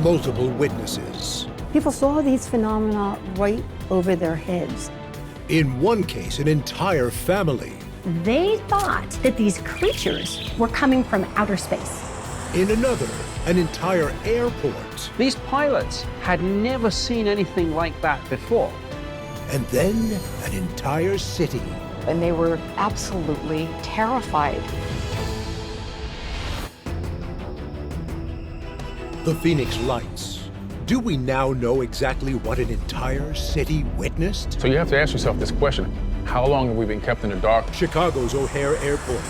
multiple witnesses. People saw these phenomena right over their heads. In one case, an entire family. They thought that these creatures were coming from outer space. In another, an entire airport. These pilots had never seen anything like that before. And then an entire city. And they were absolutely terrified. The Phoenix Lights. Do we now know exactly what an entire city witnessed? So you have to ask yourself this question: how long have we been kept in the dark? Chicago's O'Hare Airport.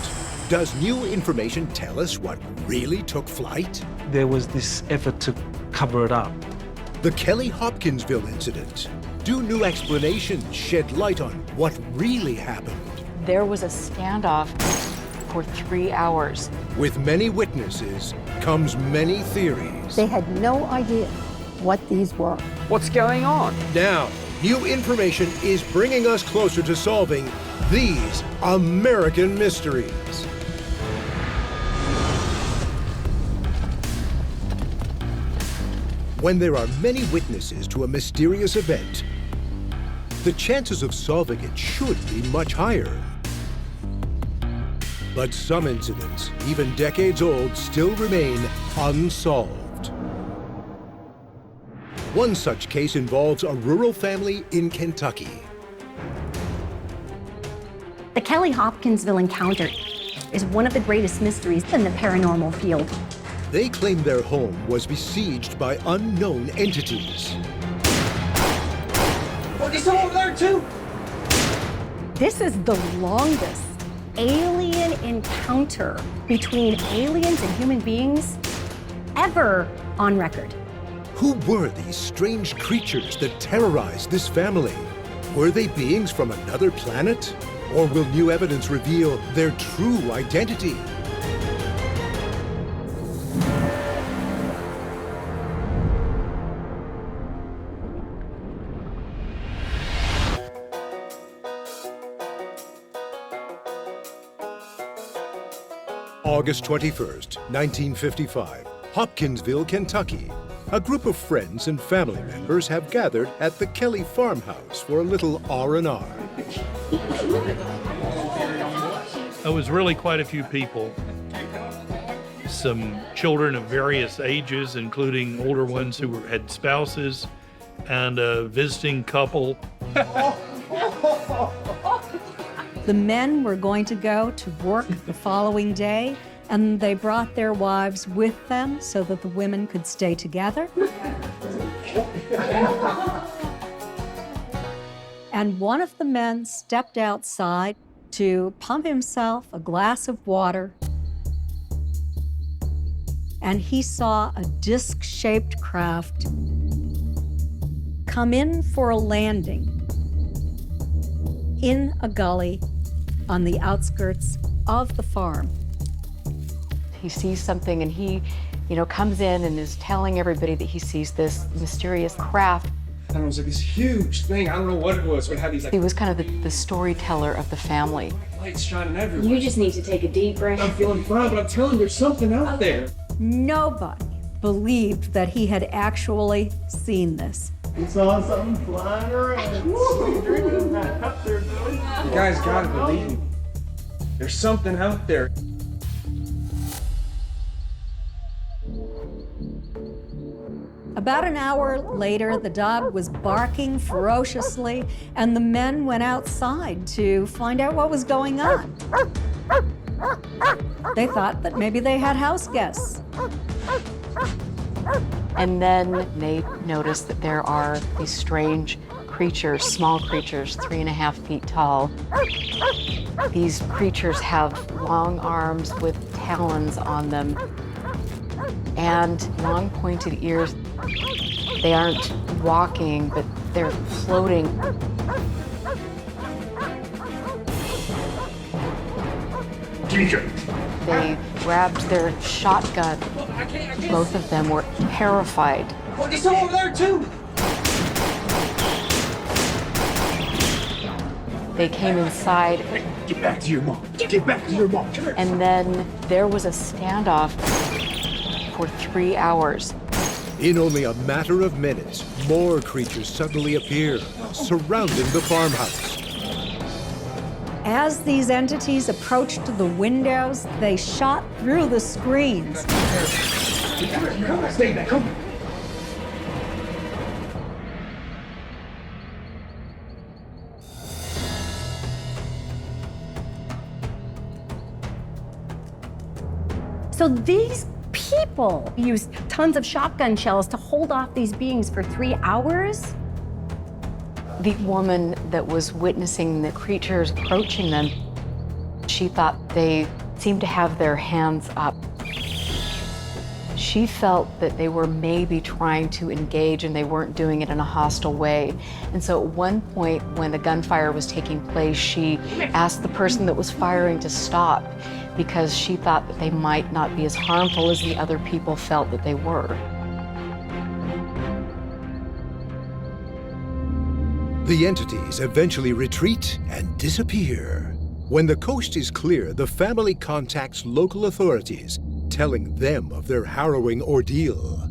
Does new information tell us what really took flight? There was this effort to cover it up. The Kelly Hopkinsville incident. Do new explanations shed light on what really happened? There was a standoff for 3 hours. With many witnesses comes many theories. They had no idea what these were. What's going on? Now, new information is bringing us closer to solving these American mysteries. When there are many witnesses to a mysterious event, the chances of solving it should be much higher. But some incidents, even decades old, still remain unsolved. One such case involves a rural family in Kentucky. The Kelly Hopkinsville encounter is one of the greatest mysteries in the paranormal field. They claim their home was besieged by unknown entities. Oh, there's someone over there too! This is the longest alien encounter between aliens and human beings ever on record. Who were these strange creatures that terrorized this family? Were they beings from another planet? Or will new evidence reveal their true identity? August 21st, 1955, Hopkinsville, Kentucky. A group of friends and family members have gathered at the Kelly farmhouse for a little R&R. It was really quite a few people. Some children of various ages, including older ones who had spouses, and a visiting couple. The men were going to go to work the following day, and they brought their wives with them so that the women could stay together. And one of the men stepped outside to pump himself a glass of water, and he saw a disc-shaped craft come in for a landing in a gully on the outskirts of the farm. He sees something and he, comes in and is telling everybody that he sees this mysterious craft. And it was like this huge thing. I don't know what it was, but it had these He was kind of the storyteller of the family. lights shining everywhere. You just need to take a deep breath. I'm feeling fine, but I'm telling you, there's something out there. Nobody believed that he had actually seen this. We saw something flying around. You guys gotta believe me. There's something out there. About an hour later, the dog was barking ferociously, and the men went outside to find out what was going on. They thought that maybe they had house guests. And then they noticed that there are these strange creatures, small creatures, 3.5 feet tall. These creatures have long arms with talons on them and long pointed ears. They aren't walking, but they're floating. They grabbed their shotgun. Both of them were terrified. Oh, there's someone over there too! They came inside. Get back to your mom. Get back to your mom. Come here. And then there was a standoff for 3 hours. In only a matter of minutes, more creatures suddenly appear, surrounding the farmhouse. As these entities approached the windows, they shot through the screens. Stay back, come. So these people used tons of shotgun shells to hold off these beings for 3 hours? The woman that was witnessing the creatures approaching them, she thought they seemed to have their hands up. She felt that they were maybe trying to engage and they weren't doing it in a hostile way. And so at one point when the gunfire was taking place, she asked the person that was firing to stop because she thought that they might not be as harmful as the other people felt that they were. The entities eventually retreat and disappear. When the coast is clear, the family contacts local authorities, telling them of their harrowing ordeal.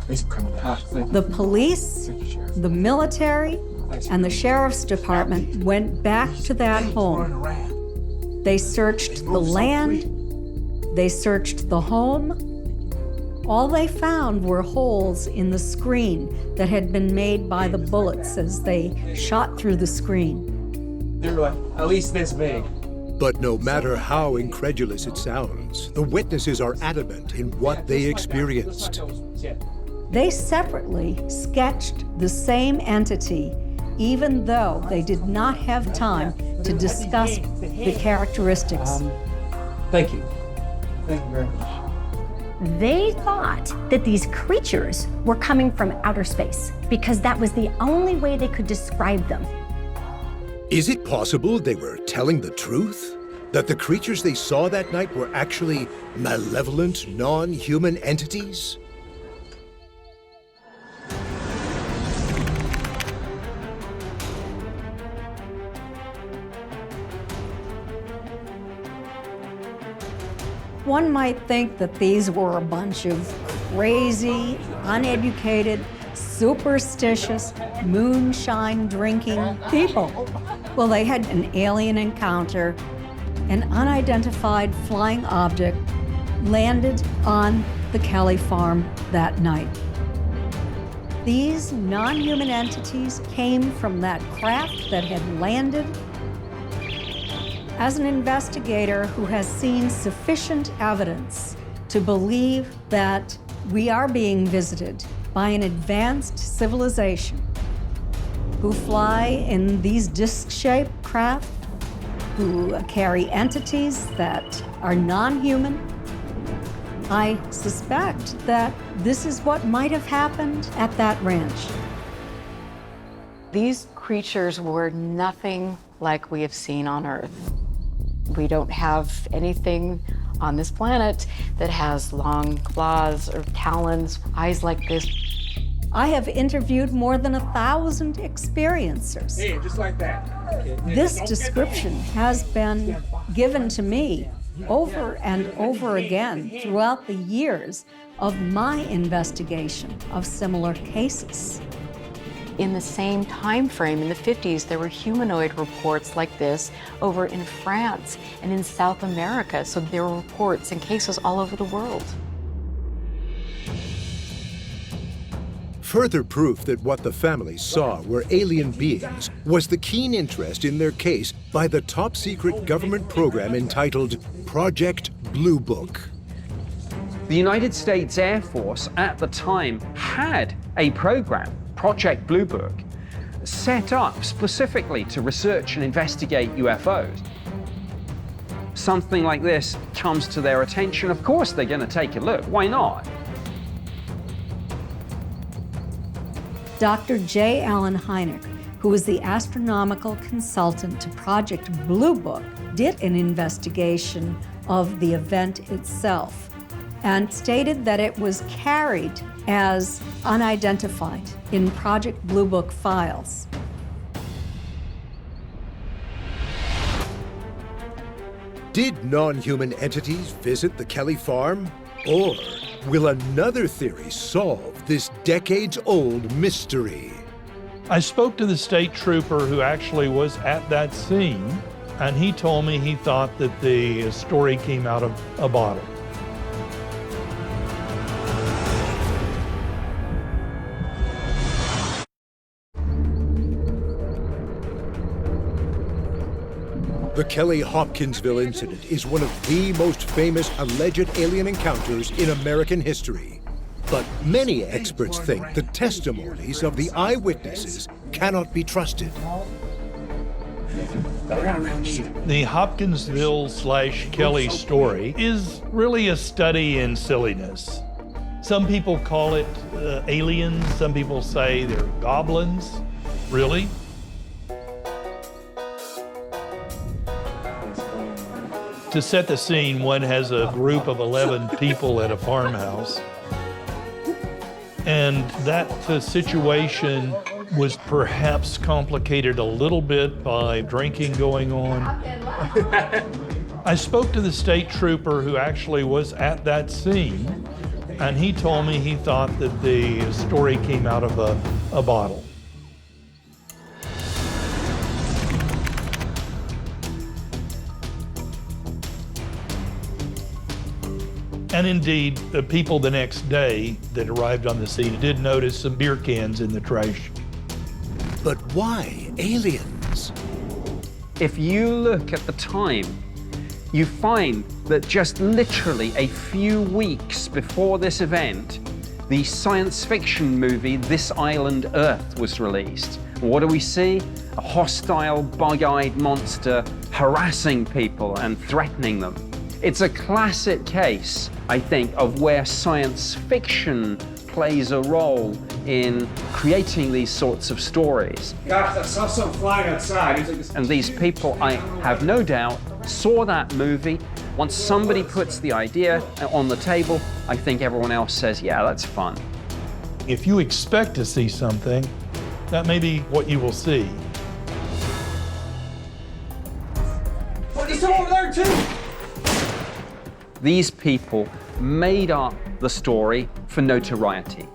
The police, the military, and the sheriff's department went back to that home. They searched the land, they searched the home. All they found were holes in the screen that had been made by the bullets as they shot through the screen. They're like at least this big. But no matter how incredulous it sounds, the witnesses are adamant in what they experienced. They separately sketched the same entity, even though they did not have time to discuss the characteristics. Thank you. Thank you very much. They thought that these creatures were coming from outer space because that was the only way they could describe them. Is it possible they were telling the truth? That the creatures they saw that night were actually malevolent, non-human entities? One might think that these were a bunch of crazy, uneducated, superstitious, moonshine-drinking people. Well, they had an alien encounter. An unidentified flying object landed on the Kelly farm that night. These non-human entities came from that craft that had landed. As an investigator who has seen sufficient evidence to believe that we are being visited by an advanced civilization who fly in these disc-shaped craft, who carry entities that are non-human, I suspect that this is what might have happened at that ranch. These creatures were nothing like we have seen on Earth. We don't have anything on this planet that has long claws or talons, eyes like this. I have interviewed more than 1,000 experiencers. Hey, just like that. This description has been given to me over and over again throughout the years of my investigation of similar cases. In the same time frame, in the 50s, there were humanoid reports like this over in France and in South America. So there were reports and cases all over the world. Further proof that what the family saw were alien beings was the keen interest in their case by the top-secret government program entitled Project Blue Book. The United States Air Force at the time had a program, Project Blue Book, set up specifically to research and investigate UFOs. Something like this comes to their attention, of course they're going to take a look. Why not? Dr. J. Allen Hynek, who was the astronomical consultant to Project Blue Book, did an investigation of the event itself and stated that it was carried as unidentified in Project Blue Book files. Did non-human entities visit the Kelly farm? Or will another theory solve this decades-old mystery? I spoke to the state trooper who actually was at that scene, and he told me he thought that the story came out of a bottle. The Kelly-Hopkinsville incident is one of the most famous alleged alien encounters in American history. But many experts think the testimonies of the eyewitnesses cannot be trusted. The Hopkinsville/Kelly story is really a study in silliness. Some people call it aliens, some people say they're goblins. Really? To set the scene, one has a group of 11 people at a farmhouse. And that situation was perhaps complicated a little bit by drinking going on. I spoke to the state trooper who actually was at that scene, and he told me he thought that the story came out of a bottle. And indeed, the people the next day that arrived on the scene did notice some beer cans in the trash. But why aliens? If you look at the time, you find that just literally a few weeks before this event, the science fiction movie This Island Earth was released. What do we see? A hostile, bug-eyed monster harassing people and threatening them. It's a classic case, I think, of where science fiction plays a role in creating these sorts of stories. Gosh, I saw something flying outside. And these people, I have no doubt, saw that movie. Once somebody puts the idea on the table, I think everyone else says, yeah, that's fun. If you expect to see something, that may be what you will see. What is over there too? These people made up the story for notoriety.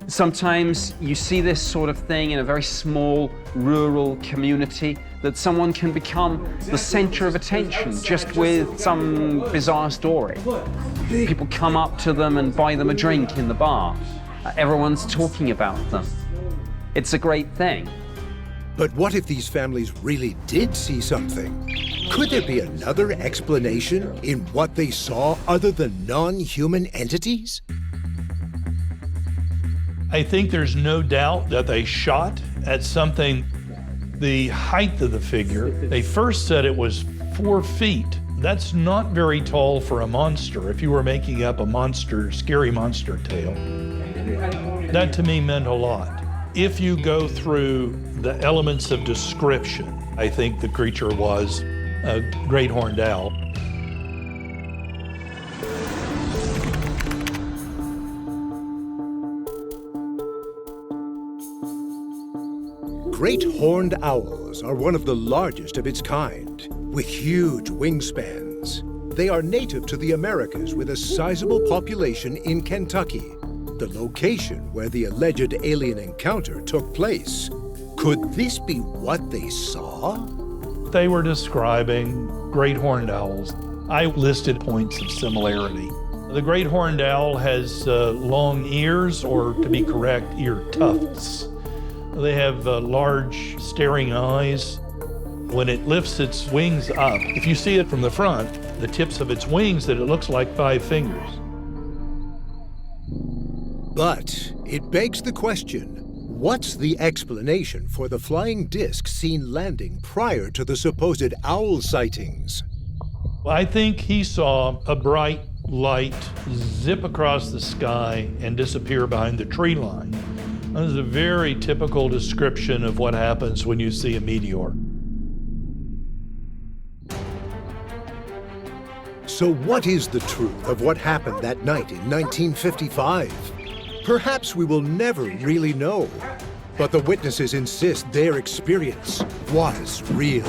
Sometimes you see this sort of thing in a very small rural community, that someone can become the center of attention just with some bizarre story. People come up to them and buy them a drink in the bar. Everyone's talking about them. It's a great thing. But what if these families really did see something? Could there be another explanation in what they saw other than non-human entities? I think there's no doubt that they shot at something. The height of the figure, they first said it was 4 feet. That's not very tall for a monster if you were making up a monster, scary monster tale. That to me meant a lot. If you go through the elements of description, I think the creature was a great horned owl. Great horned owls are one of the largest of its kind, with huge wingspans. They are native to the Americas with a sizable population in Kentucky, the location where the alleged alien encounter took place. Could this be what they saw? They were describing great horned owls. I listed points of similarity. The great horned owl has long ears, or to be correct, ear tufts. They have large staring eyes. When it lifts its wings up, if you see it from the front, the tips of its wings, that it looks like 5 fingers. But it begs the question, what's the explanation for the flying disc seen landing prior to the supposed owl sightings? I think he saw a bright light zip across the sky and disappear behind the tree line. That is a very typical description of what happens when you see a meteor. So what is the truth of what happened that night in 1955? Perhaps we will never really know, but the witnesses insist their experience was real.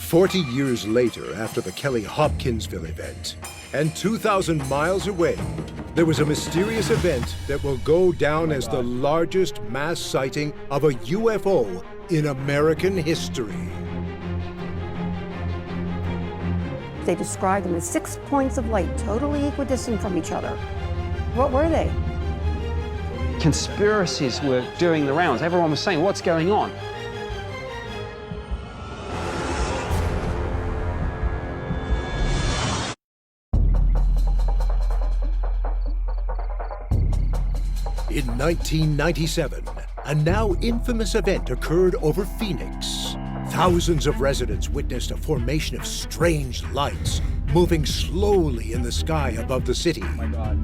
40 years later, after the Kelly-Hopkinsville event, and 2,000 miles away, there was a mysterious event that will go down as the largest mass sighting of a UFO in American history. They described them as 6 points of light, totally equidistant from each other. What were they? Conspiracies were doing the rounds. Everyone was saying, what's going on? In 1997, a now infamous event occurred over Phoenix. Thousands of residents witnessed a formation of strange lights moving slowly in the sky above the city. Oh my God.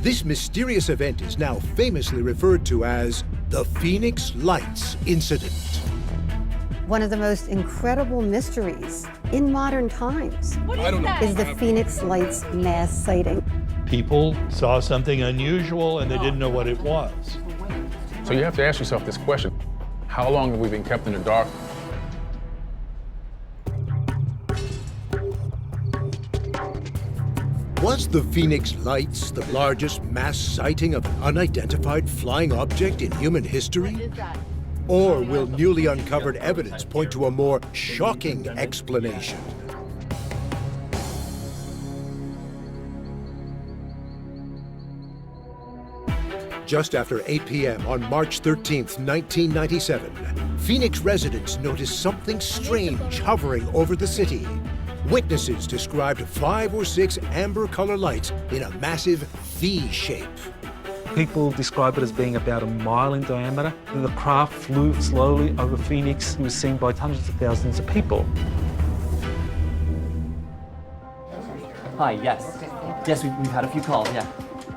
This mysterious event is now famously referred to as the Phoenix Lights Incident. One of the most incredible mysteries in modern times is the Phoenix Lights mass sighting. People saw something unusual and they didn't know what it was. So you have to ask yourself this question. How long have we been kept in the dark? Was the Phoenix Lights the largest mass sighting of an unidentified flying object in human history? Or will newly uncovered evidence point to a more shocking explanation? Just after 8 p.m. on March 13th, 1997, Phoenix residents noticed something strange hovering over the city. Witnesses described 5 or 6 amber color lights in a massive V shape. People describe it as being about a mile in diameter. The craft flew slowly over Phoenix. It was seen by hundreds of thousands of people. Hi, yes. Yes, we've had a few calls, yeah.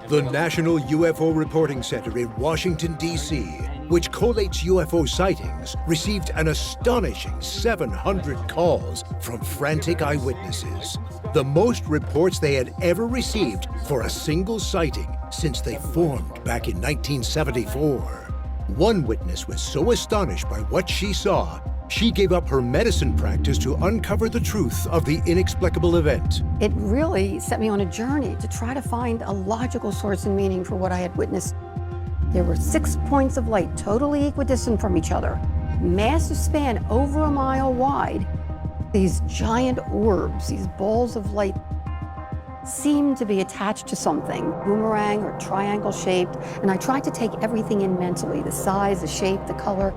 The National UFO Reporting Center in Washington, D.C., which collates UFO sightings, received an astonishing 700 calls from frantic eyewitnesses, the most reports they had ever received for a single sighting since they formed back in 1974. One witness was so astonished by what she saw, she gave up her medicine practice to uncover the truth of the inexplicable event. It really set me on a journey to try to find a logical source and meaning for what I had witnessed. There were 6 points of light totally equidistant from each other, massive span over a mile wide. These giant orbs, these balls of light, seemed to be attached to something, boomerang or triangle shaped, and I tried to take everything in mentally, the size, the shape, the color.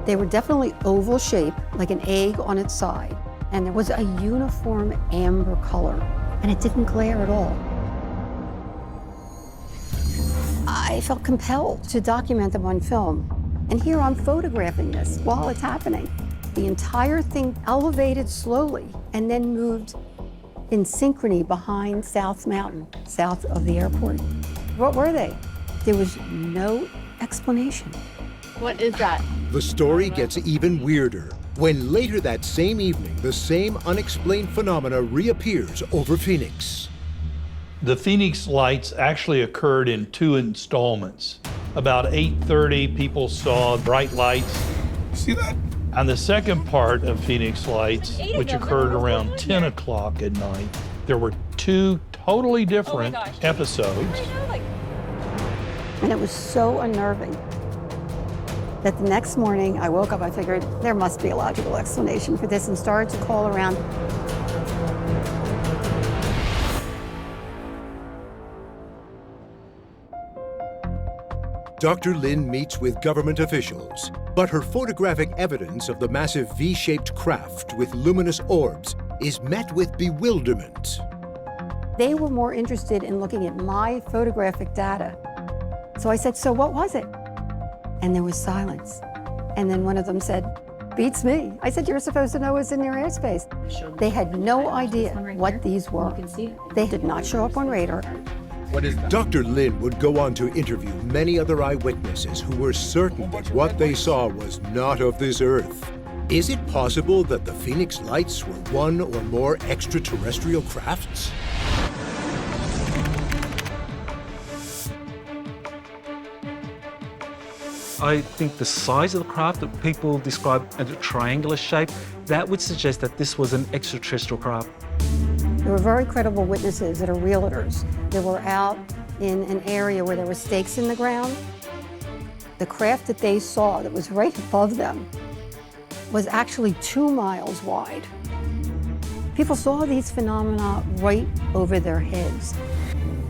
They were definitely oval shaped, like an egg on its side, and there was a uniform amber color, and it didn't glare at all. I felt compelled to document them on film, and here I'm photographing this while it's happening. The entire thing elevated slowly and then moved in synchrony behind South Mountain, south of the airport. What were they? There was no explanation. What is that? The story gets even weirder when later that same evening, the same unexplained phenomena reappears over Phoenix. The Phoenix Lights actually occurred in 2 installments. About 8:30, people saw bright lights. See that? On the second part of Phoenix Lights, which occurred around 10 o'clock at night, there were 2 totally different episodes. And it was so unnerving that the next morning I woke up, I figured there must be a logical explanation for this and started to call around. Dr. Lin meets with government officials, but her photographic evidence of the massive V-shaped craft with luminous orbs is met with bewilderment. They were more interested in looking at my photographic data. So I said, so what was it? And there was silence. And then one of them said, beats me. I said, you're supposed to know what's in your airspace. They had no idea what these were. They did not show up on radar. What is that? Dr. Lin would go on to interview many other eyewitnesses who were certain that what they saw was not of this earth. Is it possible that the Phoenix Lights were one or more extraterrestrial crafts? I think the size of the craft that people describe as a triangular shape That would suggest that this was an extraterrestrial craft. There were very credible witnesses that are realtors that were out in an area where there were stakes in the ground. The craft that they saw that was right above them was actually 2 miles wide. People saw these phenomena right over their heads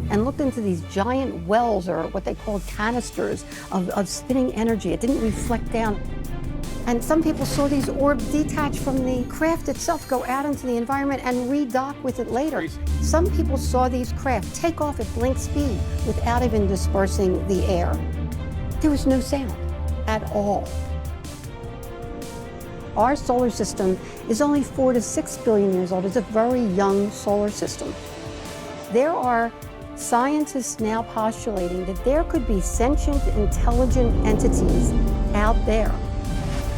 and looked into these giant wells, or what they called canisters, of spinning energy. It didn't reflect down. And some people saw these orbs detach from the craft itself, go out into the environment and redock with it later. Some people saw these craft take off at blink speed without even dispersing the air. There was no sound at all. Our solar system is only 4 to 6 billion years old. It's a very young solar system. There are scientists now postulating that there could be sentient, intelligent entities out there,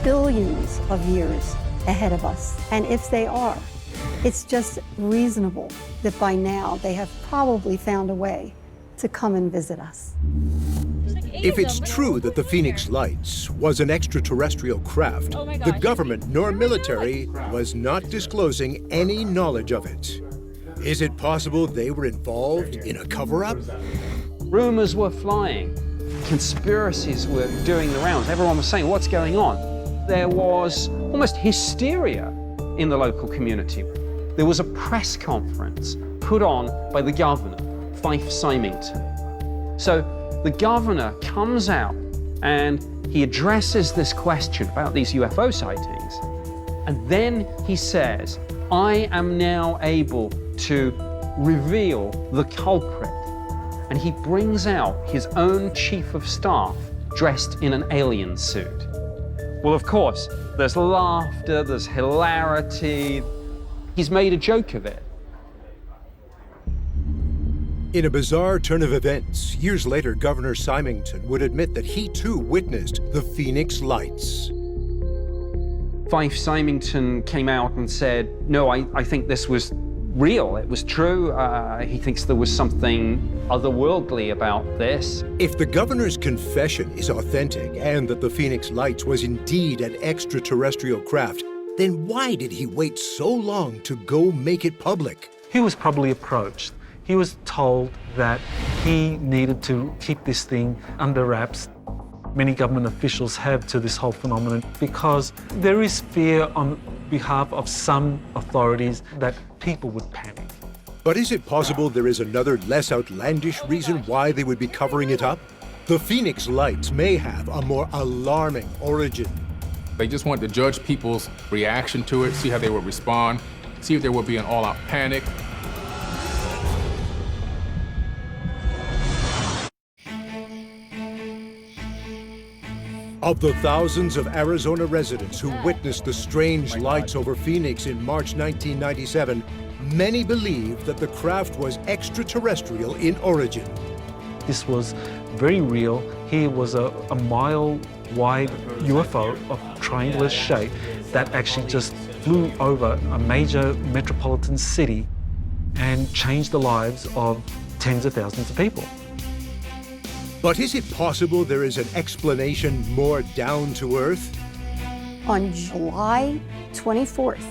billions of years ahead of us. And if they are, it's just reasonable that by now they have probably found a way to come and visit us. If it's true that the Phoenix Lights was an extraterrestrial craft, the government nor military was not disclosing any knowledge of it. Is it possible they were involved in a cover-up? Rumors were flying. Conspiracies were doing the rounds. Everyone was saying, what's going on? There was almost hysteria in the local community. There was a press conference put on by the governor, Fife Symington. So the governor comes out and he addresses this question about these UFO sightings. And then he says, I am now able to reveal the culprit. And he brings out his own chief of staff dressed in an alien suit. Well, of course, there's laughter, there's hilarity. He's made a joke of it. In a bizarre turn of events, years later, Governor Symington would admit that he too witnessed the Phoenix Lights. Fife Symington came out and said, no, I think this was real. It was true. He thinks there was something otherworldly about this. If the governor's confession is authentic and that the Phoenix Lights was indeed an extraterrestrial craft, then why did he wait so long to go make it public? He was probably approached. He was told that he needed to keep this thing under wraps. Many government officials have to this whole phenomenon because there is fear on behalf of some authorities that people would panic. But is it possible there is another less outlandish reason why they would be covering it up? The Phoenix Lights may have a more alarming origin. They just wanted to judge people's reaction to it, see how they would respond, see if there would be an all-out panic. Of the thousands of Arizona residents who witnessed the strange lights over Phoenix in March 1997, many believe that the craft was extraterrestrial in origin. This was very real. Here was a mile-wide UFO of triangular shape that actually just flew over a major metropolitan city and changed the lives of tens of thousands of people. But is it possible there is an explanation more down to earth? On July 24th,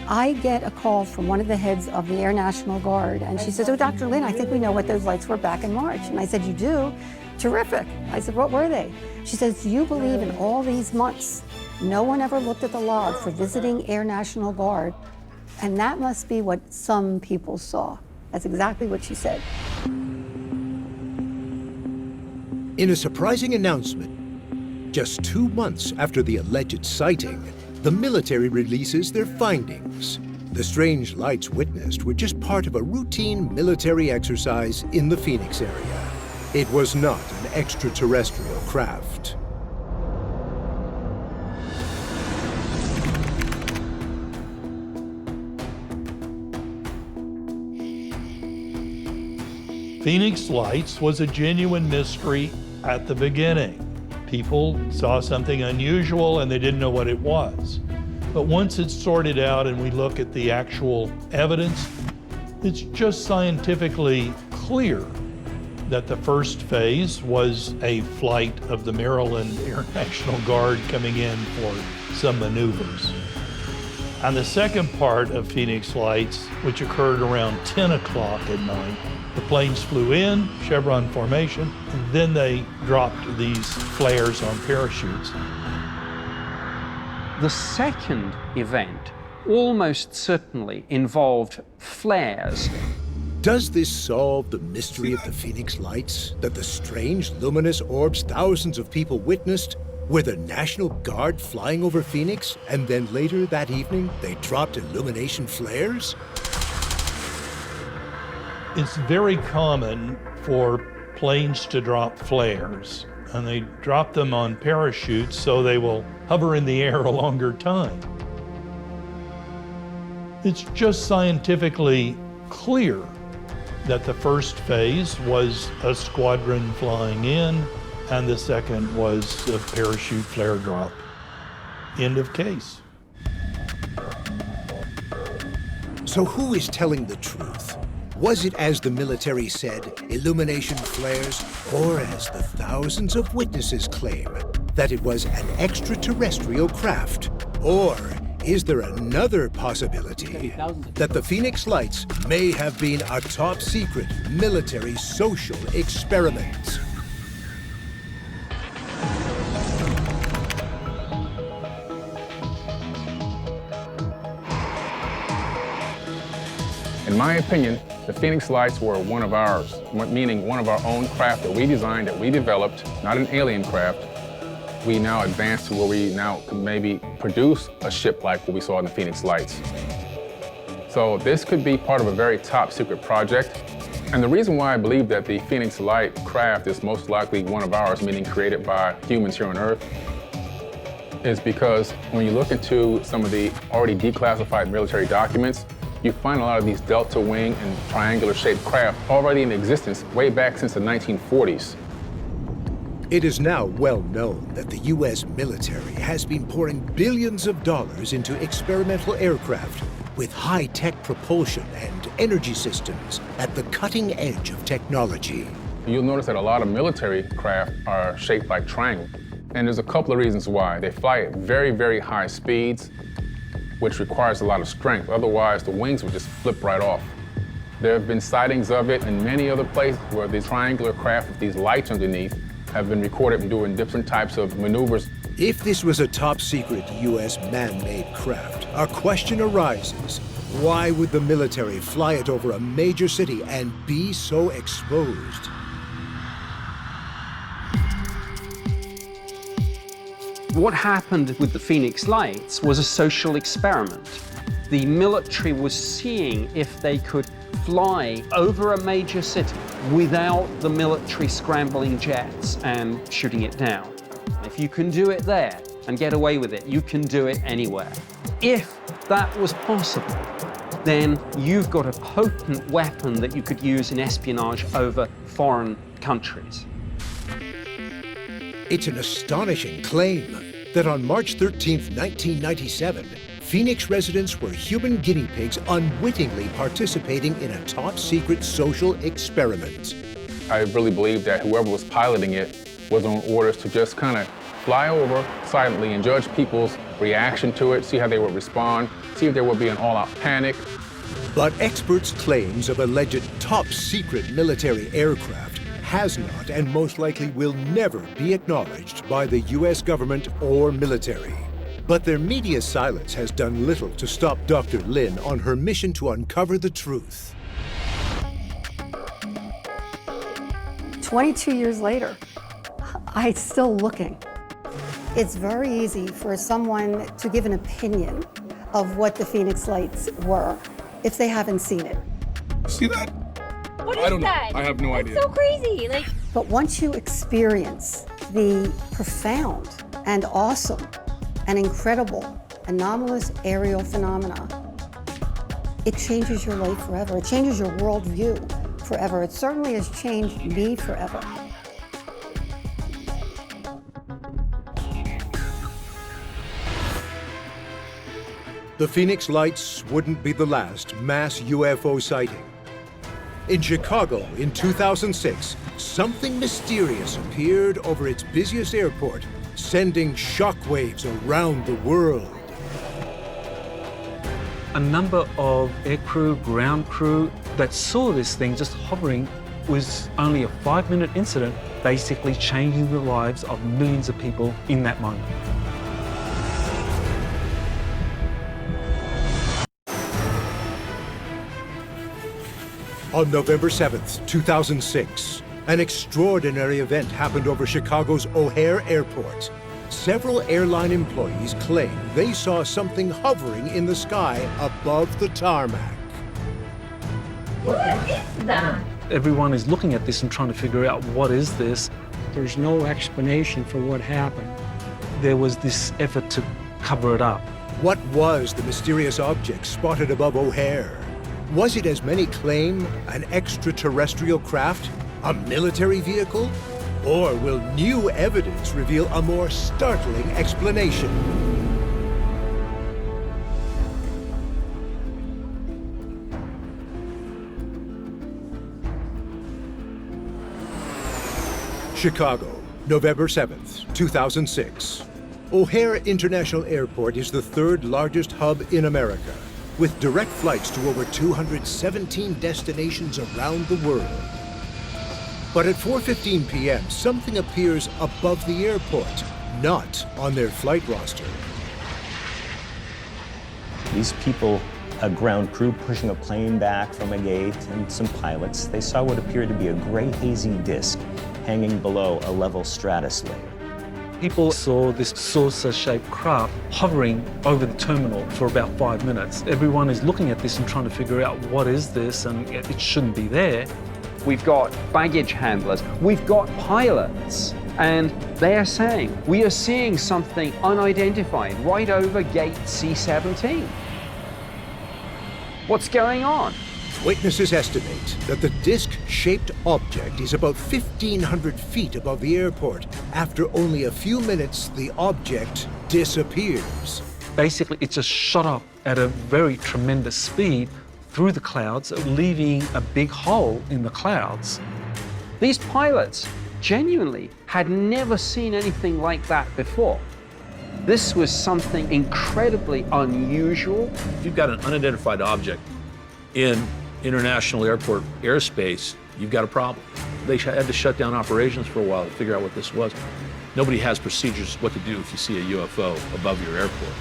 I get a call from one of the heads of the Air National Guard, and she says, oh, Dr. Lynn, I think we know what those lights were back in March. And I said, you do? Terrific. I said, what were they? She says, do you believe in all these months, no one ever looked at the log for visiting Air National Guard? And that must be what some people saw. That's exactly what she said. In a surprising announcement, just 2 months after the alleged sighting, the military releases their findings. The strange lights witnessed were just part of a routine military exercise in the Phoenix area. It was not an extraterrestrial craft. Phoenix Lights was a genuine mystery at the beginning. People saw something unusual and they didn't know what it was. But once it's sorted out and we look at the actual evidence, it's just scientifically clear that the first phase was a flight of the Maryland Air National Guard coming in for some maneuvers. And the second part of Phoenix Lights, which occurred around 10 o'clock at night, the planes flew in, chevron formation, and then they dropped these flares on parachutes. The second event almost certainly involved flares. Does this solve the mystery of the Phoenix Lights that the strange luminous orbs thousands of people witnessed were the National Guard flying over Phoenix, and then later that evening they dropped illumination flares? It's very common for planes to drop flares, and they drop them on parachutes so they will hover in the air a longer time. It's just scientifically clear that the first phase was a squadron flying in, and the second was a parachute flare drop. End of case. So who is telling the truth? Was it, as the military said, illumination flares, or as the thousands of witnesses claim, that it was an extraterrestrial craft? Or is there another possibility that the Phoenix Lights may have been a top-secret military social experiment? In my opinion, the Phoenix Lights were one of ours, meaning one of our own craft that we designed, that we developed, not an alien craft. We now advanced to where we now can maybe produce a ship like what we saw in the Phoenix Lights. So this could be part of a very top secret project. And the reason why I believe that the Phoenix Light craft is most likely one of ours, meaning created by humans here on Earth, is because when you look into some of the already declassified military documents, you find a lot of these delta wing and triangular shaped craft already in existence way back since the 1940s. It is now well known that the U.S. military has been pouring billions of dollars into experimental aircraft with high-tech propulsion and energy systems at the cutting edge of technology. You'll notice that a lot of military craft are shaped like triangles. And there's a couple of reasons why. They fly at very, very high speeds, which requires a lot of strength. Otherwise, the wings would just flip right off. There have been sightings of it in many other places where these triangular craft with these lights underneath have been recorded doing different types of maneuvers. If this was a top-secret U.S. man-made craft, a question arises. Why would the military fly it over a major city and be so exposed? What happened with the Phoenix Lights was a social experiment. The military was seeing if they could fly over a major city without the military scrambling jets and shooting it down. If you can do it there and get away with it, you can do it anywhere. If that was possible, then you've got a potent weapon that you could use in espionage over foreign countries. It's an astonishing claim that on March 13th, 1997, Phoenix residents were human guinea pigs unwittingly participating in a top-secret social experiment. I really believe that whoever was piloting it was on orders to just kind of fly over silently and judge people's reaction to it, see how they would respond, see if there would be an all-out panic. But experts' claims of alleged top-secret military aircraft has not and most likely will never be acknowledged by the U.S. government or military. But their media silence has done little to stop Dr. Lin on her mission to uncover the truth. 22 years later, I'm still looking. It's very easy for someone to give an opinion of what the Phoenix Lights were if they haven't seen it. See that? What is I don't that? know. I have no idea. It's so crazy. But once you experience the profound and awesome and incredible anomalous aerial phenomena, it changes your life forever. It changes your worldview forever. It certainly has changed me forever. The Phoenix Lights wouldn't be the last mass UFO sighting. In Chicago in 2006, something mysterious appeared over its busiest airport, sending shockwaves around the world. A number of aircrew, ground crew that saw this thing just hovering. Was only a 5-minute incident, basically changing the lives of millions of people in that moment. On November 7th, 2006, an extraordinary event happened over Chicago's O'Hare Airport. Several airline employees claim they saw something hovering in the sky above the tarmac. What is that? Everyone is looking at this and trying to figure out what is this. There's no explanation for what happened. There was this effort to cover it up. What was the mysterious object spotted above O'Hare? Was it, as many claim, an extraterrestrial craft, a military vehicle? Or will new evidence reveal a more startling explanation? Chicago, November 7th, 2006. O'Hare International Airport is the third largest hub in America, with direct flights to over 217 destinations around the world. But at 4:15 p.m., something appears above the airport, not on their flight roster. These people, a ground crew pushing a plane back from a gate, and some pilots, they saw what appeared to be a gray hazy disc hanging below a level stratus layer. People saw this saucer-shaped craft hovering over the terminal for about 5 minutes. Everyone is looking at this and trying to figure out what is this, and it shouldn't be there. We've got baggage handlers, we've got pilots, and they are saying, we are seeing something unidentified right over gate C-17. What's going on? Witnesses estimate that the disc-shaped object is about 1,500 feet above the airport. After only a few minutes, the object disappears. Basically, it just shot up at a very tremendous speed through the clouds, leaving a big hole in the clouds. These pilots genuinely had never seen anything like that before. This was something incredibly unusual. If you've got an unidentified object in international airport airspace, you've got a problem. They had to shut down operations for a while to figure out what this was. Nobody has procedures what to do if you see a UFO above your airport.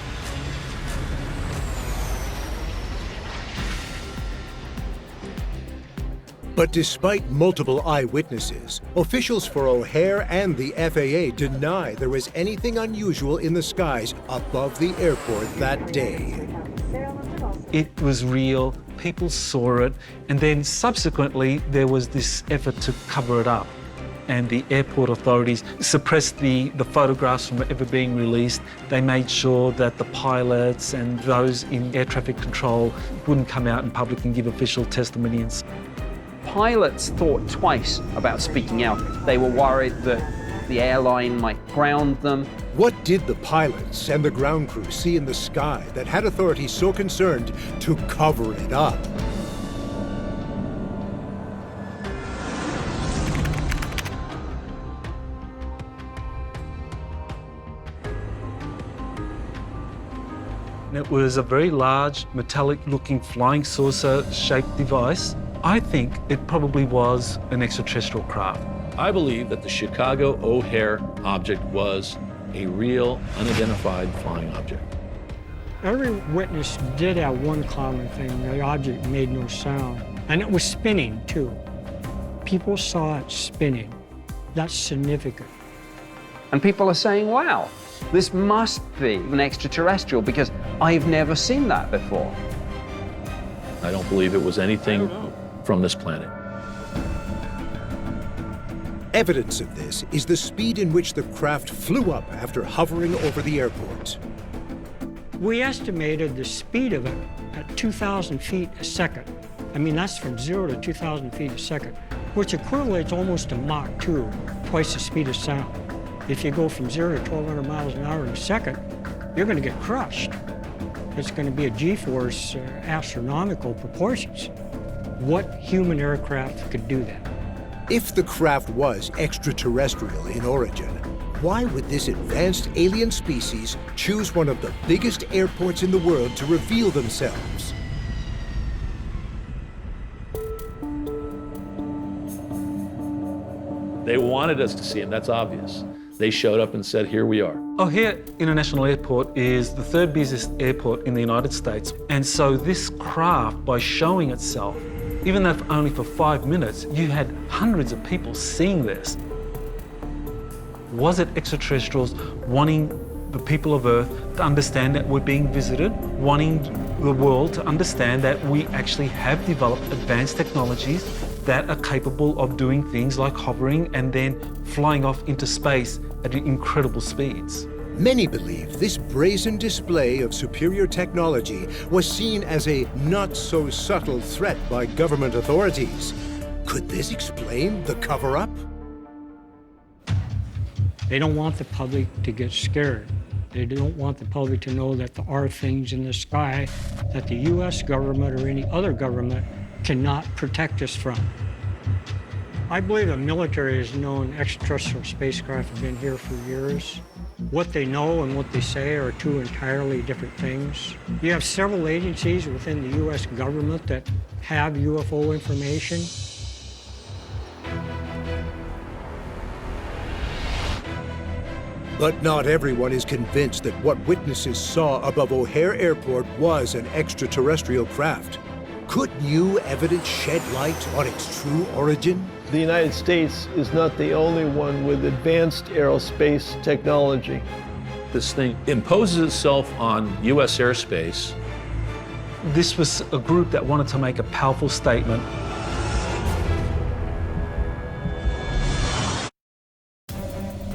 But despite multiple eyewitnesses, officials for O'Hare and the FAA deny there was anything unusual in the skies above the airport that day. It was real, people saw it, and then subsequently there was this effort to cover it up. And the airport authorities suppressed the photographs from ever being released. They made sure that the pilots and those in air traffic control wouldn't come out in public and give official testimonies. Pilots thought twice about speaking out. They were worried that the airline might ground them. What did the pilots and the ground crew see in the sky that had authorities so concerned to cover it up? It was a very large, metallic-looking flying saucer-shaped device. I think it probably was an extraterrestrial craft. I believe that the Chicago O'Hare object was a real, unidentified flying object. Every witness did have one common thing. The object made no sound. And it was spinning, too. People saw it spinning. That's significant. And people are saying, wow, this must be an extraterrestrial because I've never seen that before. I don't believe it was anything from this planet. Evidence of this is the speed in which the craft flew up after hovering over the airport. We estimated the speed of it at 2,000 feet a second. I mean, that's from 0 to 2,000 feet a second, which equates almost to Mach 2, twice the speed of sound. If you go from 0 to 1,200 miles an hour in a second, you're going to get crushed. It's going to be a G-force astronomical proportions. What human aircraft could do that? If the craft was extraterrestrial in origin, Why would this advanced alien species choose one of the biggest airports in the world to reveal themselves? They wanted us to see him, that's obvious. They showed up and said, here we are. O'Hare International Airport is the third busiest airport in the United States. And so this craft, by showing itself, even though only for 5 minutes, you had hundreds of people seeing this. Was it extraterrestrials wanting the people of Earth to understand that we're being visited, wanting the world to understand that we actually have developed advanced technologies that are capable of doing things like hovering and then flying off into space at incredible speeds? Many believe this brazen display of superior technology was seen as a not-so-subtle threat by government authorities. Could this explain the cover-up? They don't want the public to get scared. They don't want the public to know that there are things in the sky that the U.S. government or any other government cannot protect us from. I believe the military has known extraterrestrial spacecraft have been here for years. What they know and what they say are two entirely different things. You have several agencies within the U.S. government that have UFO information. But not everyone is convinced that what witnesses saw above O'Hare Airport was an extraterrestrial craft. Could new evidence shed light on its true origin? The United States is not the only one with advanced aerospace technology. This thing imposes itself on U.S. airspace. This was a group that wanted to make a powerful statement.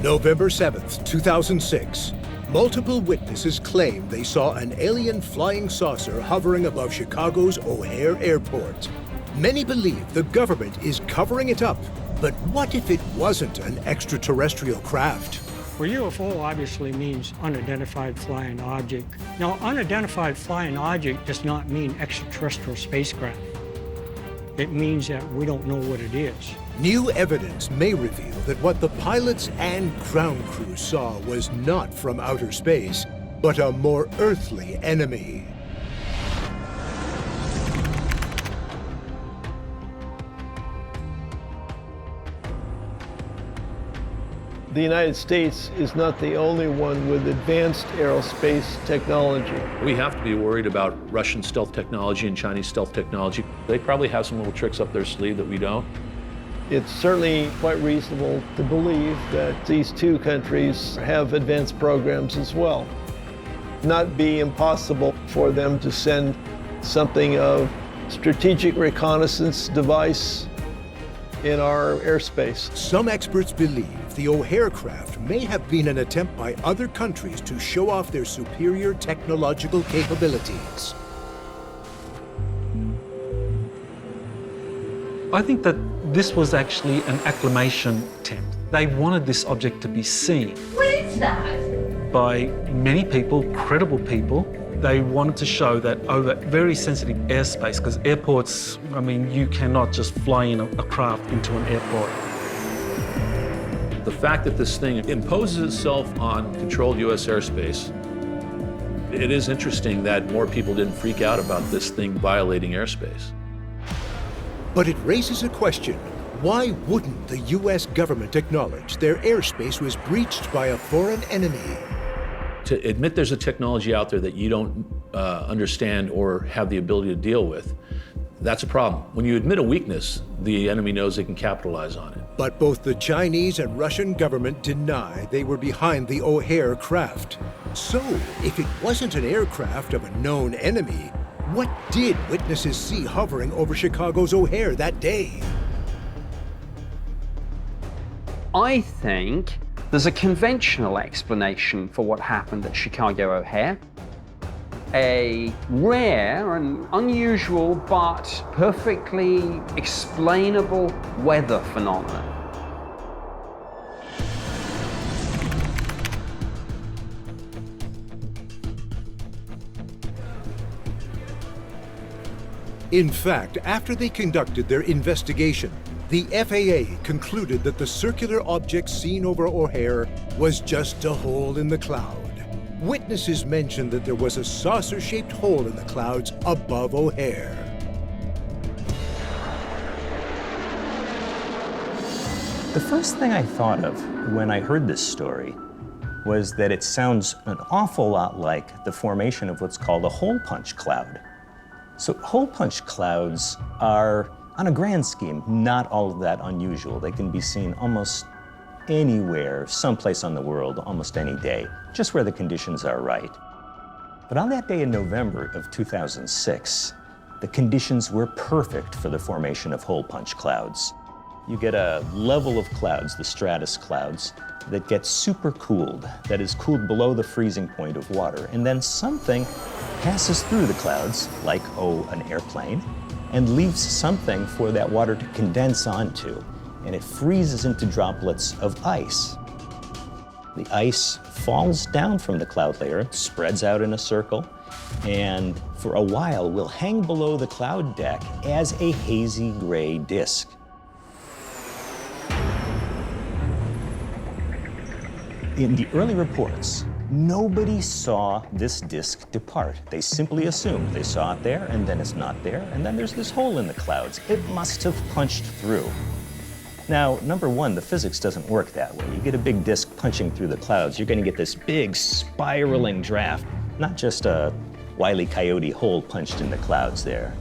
November 7th, 2006. Multiple witnesses claim they saw an alien flying saucer hovering above Chicago's O'Hare Airport. Many believe the government is covering it up. But what if it wasn't an extraterrestrial craft? Well, UFO obviously means unidentified flying object. Now, unidentified flying object does not mean extraterrestrial spacecraft. It means that we don't know what it is. New evidence may reveal that what the pilots and ground crew saw was not from outer space, but a more earthly enemy. The United States is not the only one with advanced aerospace technology. We have to be worried about Russian stealth technology and Chinese stealth technology. They probably have some little tricks up their sleeve that we don't. It's certainly quite reasonable to believe that these two countries have advanced programs as well. Not be impossible for them to send something of strategic reconnaissance device in our airspace. Some experts believe the O'Hare craft may have been an attempt by other countries to show off their superior technological capabilities. I think that this was actually an acclimation attempt. They wanted this object to be seen. What is that? By many people, credible people. They wanted to show that over very sensitive airspace, because airports, I mean, you cannot just fly in a craft into an airport. The fact that this thing imposes itself on controlled U.S. airspace, it is interesting that more people didn't freak out about this thing violating airspace. But it raises a question. Why wouldn't the U.S. government acknowledge their airspace was breached by a foreign enemy? To admit there's a technology out there that you don't understand or have the ability to deal with, that's a problem. When you admit a weakness, the enemy knows they can capitalize on it. But both the Chinese and Russian government deny they were behind the O'Hare craft. So, if it wasn't an aircraft of a known enemy, what did witnesses see hovering over Chicago's O'Hare that day? I think there's a conventional explanation for what happened at Chicago O'Hare. A rare and unusual but perfectly explainable weather phenomenon. In fact, after they conducted their investigation, The FAA concluded that the circular object seen over O'Hare was just a hole in the cloud. Witnesses mentioned that there was a saucer-shaped hole in the clouds above O'Hare. The first thing I thought of when I heard this story was that it sounds an awful lot like the formation of what's called a hole punch cloud. So hole punch clouds are, on a grand scheme, not all of that unusual. They can be seen almost anywhere, someplace on the world, almost any day, just where the conditions are right. But on that day in November of 2006, the conditions were perfect for the formation of hole punch clouds. You get a level of clouds, the stratus clouds, that gets supercooled, that is cooled below the freezing point of water, and then something passes through the clouds, like, an airplane, and leaves something for that water to condense onto, and it freezes into droplets of ice. The ice falls down from the cloud layer, spreads out in a circle, and for a while will hang below the cloud deck as a hazy gray disk. In the early reports, nobody saw this disk depart. They simply assumed they saw it there, and then it's not there, and then there's this hole in the clouds. It must have punched through. Now, number one, the physics doesn't work that way. You get a big disk punching through the clouds, you're gonna get this big spiraling draft, not just a Wile E. Coyote hole punched in the clouds there.